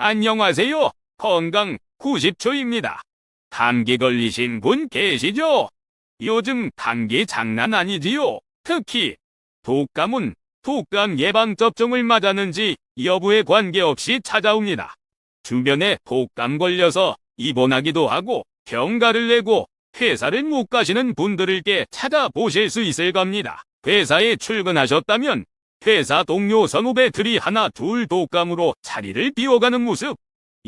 안녕하세요. 건강 90초입니다. 감기 걸리신 분 계시죠? 요즘 감기 장난 아니지요? 특히 독감은 독감 예방접종을 맞았는지 여부에 관계없이 찾아옵니다. 주변에 독감 걸려서 입원하기도 하고 병가를 내고 회사를 못 가시는 분들께 찾아보실 수 있을 겁니다. 회사에 출근하셨다면 회사 동료 선후배들이 하나 둘 독감으로 자리를 비워가는 모습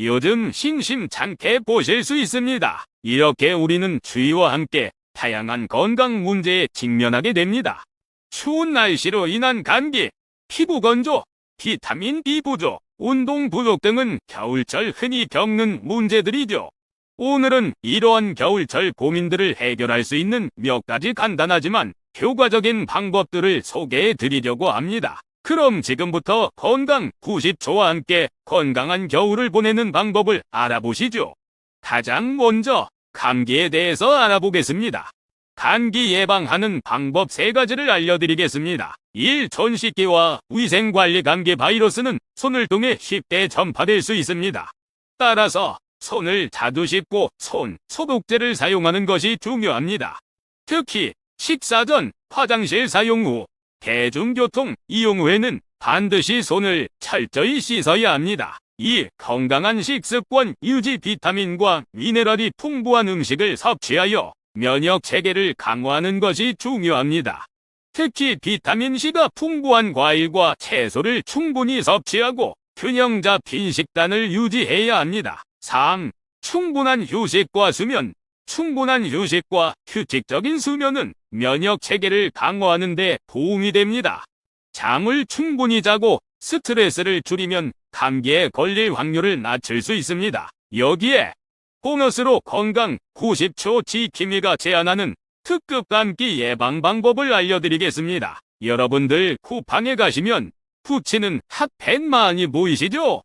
요즘 심심찮게 보실 수 있습니다. 이렇게 우리는 추위와 함께 다양한 건강 문제에 직면하게 됩니다. 추운 날씨로 인한 감기, 피부 건조, 비타민 D 부족, 운동 부족 등은 겨울철 흔히 겪는 문제들이죠. 오늘은 이러한 겨울철 고민들을 해결할 수 있는 몇 가지 간단하지만 효과적인 방법들을 소개해 드리려고 합니다. 그럼 지금부터 건강 90초와 함께 건강한 겨울을 보내는 방법을 알아보시죠. 가장 먼저 감기에 대해서 알아보겠습니다. 감기 예방하는 방법 3가지를 알려드리겠습니다. 1. 손 씻기와 위생관리. 감기 바이러스는 손을 통해 쉽게 전파될 수 있습니다. 따라서 손을 자주 씻고 손 소독제를 사용하는 것이 중요합니다. 특히 식사 전, 화장실 사용 후, 대중교통 이용 후에는 반드시 손을 철저히 씻어야 합니다. 2. 건강한 식습관 유지. 비타민과 미네랄이 풍부한 음식을 섭취하여 면역 체계를 강화하는 것이 중요합니다. 특히 비타민C가 풍부한 과일과 채소를 충분히 섭취하고 균형 잡힌 식단을 유지해야 합니다. 3. 충분한 휴식과 수면. 충분한 휴식과 규칙적인 수면은 면역 체계를 강화하는 데 도움이 됩니다. 잠을 충분히 자고 스트레스를 줄이면 감기에 걸릴 확률을 낮출 수 있습니다. 여기에 보너스로 건강 90초 지킴이가 제안하는 특급 감기 예방 방법을 알려드리겠습니다. 여러분들 쿠팡에 가시면 붙이는 핫팩 많이 보이시죠?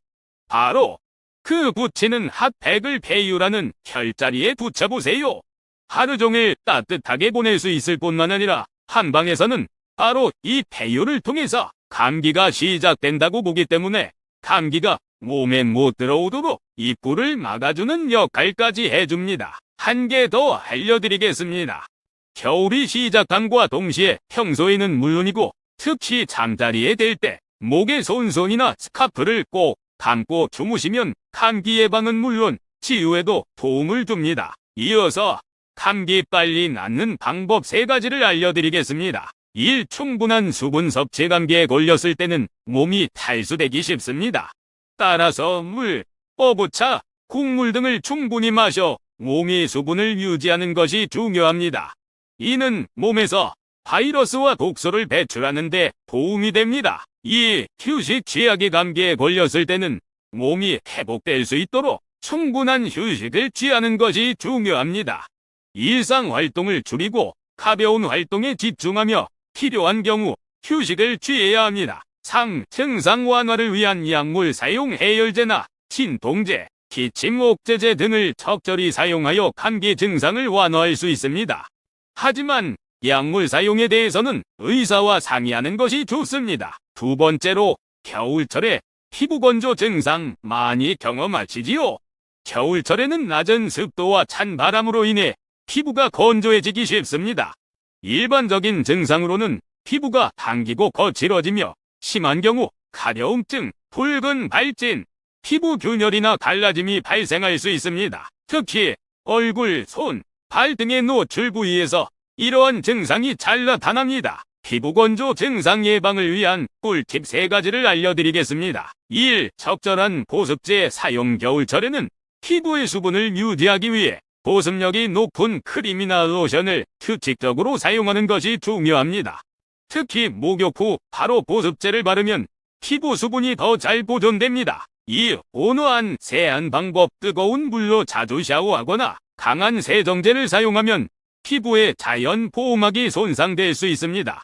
바로 그 붙이는 핫팩을 배유라는 혈자리에 붙여보세요. 하루 종일 따뜻하게 보낼 수 있을 뿐만 아니라 한방에서는 바로 이 배유를 통해서 감기가 시작된다고 보기 때문에 감기가 몸에 못 들어오도록 입구를 막아주는 역할까지 해줍니다. 한 개 더 알려드리겠습니다. 겨울이 시작함과 동시에 평소에는 물론이고 특히 잠자리에 들 때 목에 손손이나 스카프를 꼭 감고 주무시면 감기 예방은 물론 치유에도 도움을 줍니다. 이어서 감기 빨리 낫는 방법 3가지를 알려드리겠습니다. 1. 충분한 수분 섭취. 감기에 걸렸을 때는 몸이 탈수되기 쉽습니다. 따라서 물, 허브차, 국물 등을 충분히 마셔 몸이 수분을 유지하는 것이 중요합니다. 이는 몸에서 바이러스와 독소를 배출하는 데 도움이 됩니다. 2. 휴식 취하기. 감기에 걸렸을 때는 몸이 회복될 수 있도록 충분한 휴식을 취하는 것이 중요합니다. 일상 활동을 줄이고 가벼운 활동에 집중하며 필요한 경우 휴식을 취해야 합니다. 3. 증상 완화를 위한 약물 사용. 해열제나 진통제, 기침 억제제 등을 적절히 사용하여 감기 증상을 완화할 수 있습니다. 하지만 약물 사용에 대해서는 의사와 상의하는 것이 좋습니다. 2번째로 겨울철에 피부 건조 증상 많이 경험하시지요? 겨울철에는 낮은 습도와 찬 바람으로 인해 피부가 건조해지기 쉽습니다. 일반적인 증상으로는 피부가 당기고 거칠어지며 심한 경우 가려움증, 붉은 발진, 피부 균열이나 갈라짐이 발생할 수 있습니다. 특히 얼굴, 손, 발 등의 노출 부위에서 이러한 증상이 잘 나타납니다. 피부 건조 증상 예방을 위한 꿀팁 3가지를 알려드리겠습니다. 1. 적절한 보습제 사용. 겨울철에는 피부의 수분을 유지하기 위해 보습력이 높은 크림이나 로션을 규칙적으로 사용하는 것이 중요합니다. 특히 목욕 후 바로 보습제를 바르면 피부 수분이 더 잘 보존됩니다. 2. 온화한 세안 방법. 뜨거운 물로 자주 샤워하거나 강한 세정제를 사용하면 피부의 자연 보호막이 손상될 수 있습니다.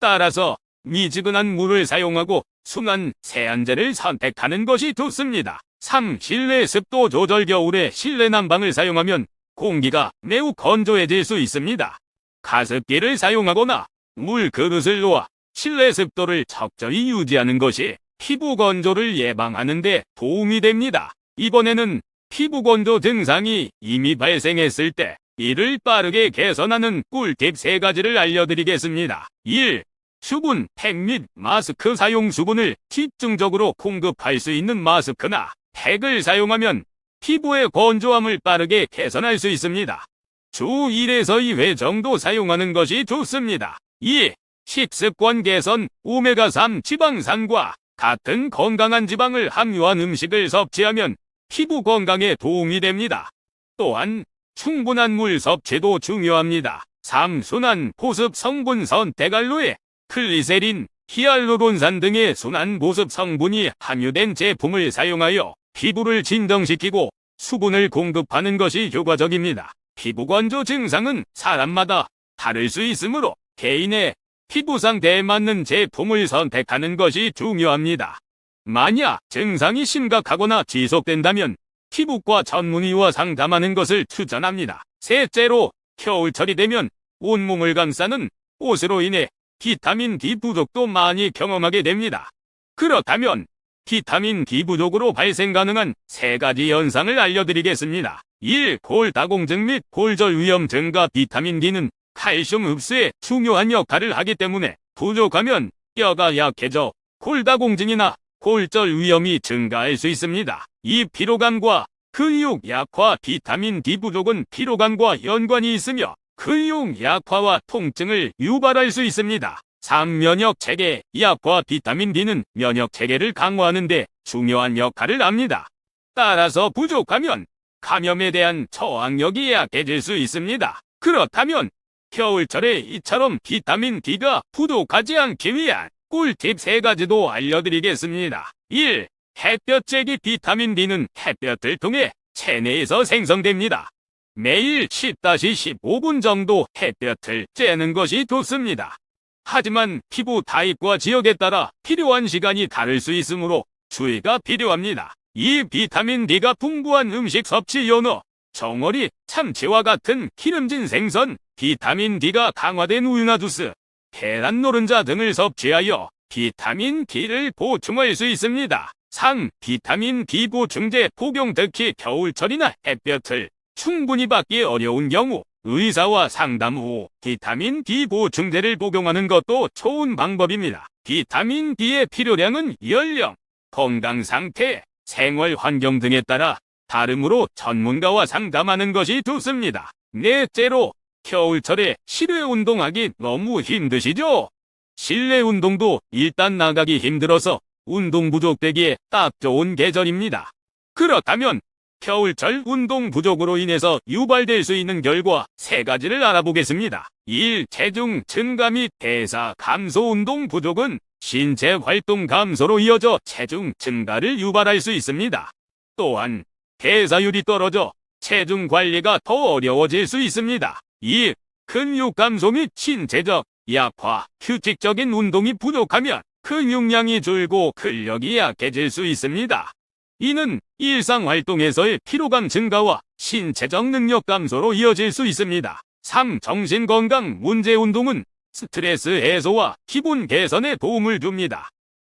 따라서 미지근한 물을 사용하고 순한 세안제를 선택하는 것이 좋습니다. 3. 실내 습도 조절. 겨울에 실내 난방을 사용하면 공기가 매우 건조해질 수 있습니다. 가습기를 사용하거나 물 그릇을 놓아 실내 습도를 적절히 유지하는 것이 피부 건조를 예방하는 데 도움이 됩니다. 이번에는 피부 건조 증상이 이미 발생했을 때 이를 빠르게 개선하는 꿀팁 3가지를 알려드리겠습니다. 1. 수분, 팩 및 마스크 사용. 수분을 집중적으로 공급할 수 있는 마스크나 팩을 사용하면 피부의 건조함을 빠르게 개선할 수 있습니다. 주 1에서 2회 정도 사용하는 것이 좋습니다. 2. 식습관 개선. 오메가3 지방산과 같은 건강한 지방을 함유한 음식을 섭취하면 피부 건강에 도움이 됩니다. 또한 충분한 물 섭취도 중요합니다. 3. 순한 보습 성분 선택. 알로에, 글리세린, 히알루론산 등의 순한 보습 성분이 함유된 제품을 사용하여 피부를 진정시키고 수분을 공급하는 것이 효과적입니다. 피부 건조 증상은 사람마다 다를 수 있으므로 개인의 피부 상태에 맞는 제품을 선택하는 것이 중요합니다. 만약 증상이 심각하거나 지속된다면 피부과 전문의와 상담하는 것을 추천합니다. 셋째로, 겨울철이 되면 온몸을 감싸는 옷으로 인해 비타민 D 부족도 많이 경험하게 됩니다. 그렇다면 비타민 D 부족으로 발생 가능한 3가지 현상을 알려드리겠습니다. 1. 골다공증 및 골절 위험 증가. 비타민 D는 칼슘 흡수에 중요한 역할을 하기 때문에 부족하면 뼈가 약해져 골다공증이나 골절 위험이 증가할 수 있습니다. 2. 피로감과 근육 약화. 비타민 D 부족은 피로감과 연관이 있으며 근육 약화와 통증을 유발할 수 있습니다. 3. 면역체계 약화. 비타민 D는 면역체계를 강화하는 데 중요한 역할을 합니다. 따라서 부족하면 감염에 대한 저항력이 약해질 수 있습니다. 그렇다면 겨울철에 이처럼 비타민 D가 부족하지 않기 위한 꿀팁 3가지도 알려드리겠습니다. 1. 햇볕 쬐기. 비타민 D는 햇볕을 통해 체내에서 생성됩니다. 매일 10-15분 정도 햇볕을 쬐는 것이 좋습니다. 하지만 피부 타입과 지역에 따라 필요한 시간이 다를 수 있으므로 주의가 필요합니다. 2. 비타민 D가 풍부한 음식 섭취. 연어, 정어리, 참치와 같은 기름진 생선, 비타민 D가 강화된 우유나 주스, 계란 노른자 등을 섭취하여 비타민 D를 보충할 수 있습니다. 3. 비타민 D 보충제 복용. 특히 겨울철이나 햇볕을 충분히 받기 어려운 경우 의사와 상담 후 비타민 D 보충제를 복용하는 것도 좋은 방법입니다. 비타민 D의 필요량은 연령, 건강 상태, 생활 환경 등에 따라 다르므로 전문가와 상담하는 것이 좋습니다. 넷째로, 겨울철에 실외 운동하기 너무 힘드시죠? 실내 운동도 일단 나가기 힘들어서 운동 부족되기에 딱 좋은 계절입니다. 그렇다면 겨울철 운동 부족으로 인해서 유발될 수 있는 결과 3가지를 알아보겠습니다. 1. 체중 증가 및 대사 감소. 운동 부족은 신체 활동 감소로 이어져 체중 증가를 유발할 수 있습니다. 또한 대사율이 떨어져 체중 관리가 더 어려워질 수 있습니다. 2. 근육 감소 및 신체적 약화. 규칙적인 운동이 부족하면 근육량이 줄고 근력이 약해질 수 있습니다. 이는 일상활동에서의 피로감 증가와 신체적 능력 감소로 이어질 수 있습니다. 3. 정신건강 문제. 운동은 스트레스 해소와 기분 개선에 도움을 줍니다.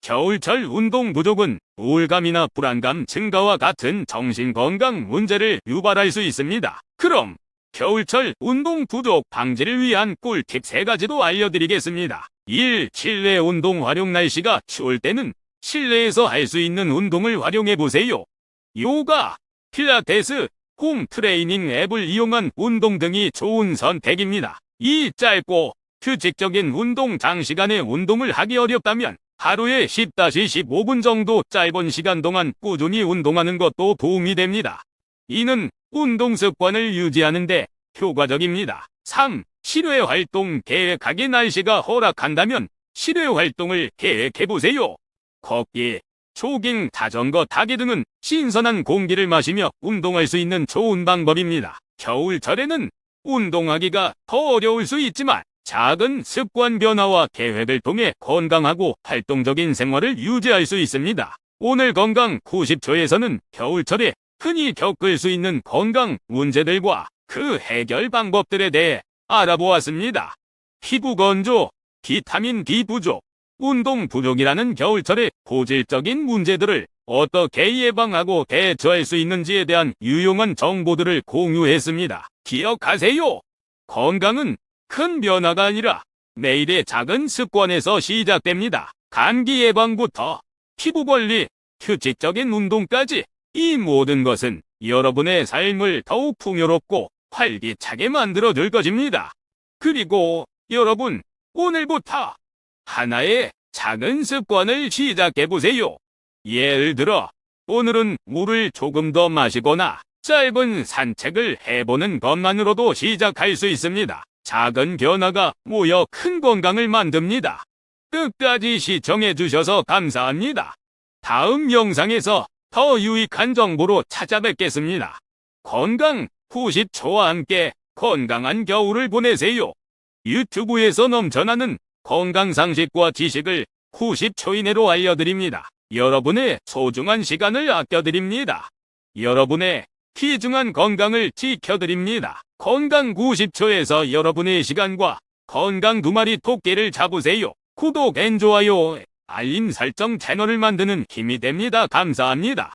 겨울철 운동 부족은 우울감이나 불안감 증가와 같은 정신건강 문제를 유발할 수 있습니다. 그럼 겨울철 운동 부족 방지를 위한 꿀팁 3가지도 알려드리겠습니다. 1. 실내 운동 활용. 날씨가 추울 때는 실내에서 할 수 있는 운동을 활용해보세요. 요가, 필라테스, 홈 트레이닝 앱을 이용한 운동 등이 좋은 선택입니다. 2. 짧고 규칙적인 운동. 장시간에 운동을 하기 어렵다면 하루에 10-15분 정도 짧은 시간 동안 꾸준히 운동하는 것도 도움이 됩니다. 이는 운동 습관을 유지하는 데 효과적입니다. 3. 실외 활동 계획하기. 날씨가 허락한다면 실외 활동을 계획해보세요. 걷기, 조깅, 자전거 타기 등은 신선한 공기를 마시며 운동할 수 있는 좋은 방법입니다. 겨울철에는 운동하기가 더 어려울 수 있지만 작은 습관 변화와 계획을 통해 건강하고 활동적인 생활을 유지할 수 있습니다. 오늘 건강 90초에서는 겨울철에 흔히 겪을 수 있는 건강 문제들과 그 해결 방법들에 대해 알아보았습니다. 피부 건조, 비타민 D 부족, 운동 부족이라는 겨울철의 고질적인 문제들을 어떻게 예방하고 대처할 수 있는지에 대한 유용한 정보들을 공유했습니다. 기억하세요. 건강은 큰 변화가 아니라 매일의 작은 습관에서 시작됩니다. 감기 예방부터 피부 관리, 규칙적인 운동까지 이 모든 것은 여러분의 삶을 더욱 풍요롭고 활기차게 만들어줄 것입니다. 그리고 여러분, 오늘부터 하나의 작은 습관을 시작해보세요. 예를 들어, 오늘은 물을 조금 더 마시거나 짧은 산책을 해보는 것만으로도 시작할 수 있습니다. 작은 변화가 모여 큰 건강을 만듭니다. 끝까지 시청해주셔서 감사합니다. 다음 영상에서 더 유익한 정보로 찾아뵙겠습니다. 건강 90초와 함께 건강한 겨울을 보내세요. 유튜브에서 넘쳐나는 건강 상식과 지식을 90초 이내로 알려드립니다. 여러분의 소중한 시간을 아껴드립니다. 여러분의 귀중한 건강을 지켜드립니다. 건강 90초에서 여러분의 시간과 건강 2마리 토끼를 잡으세요. 구독 앤 좋아요, 알림 설정 채널을 만드는 힘이 됩니다. 감사합니다.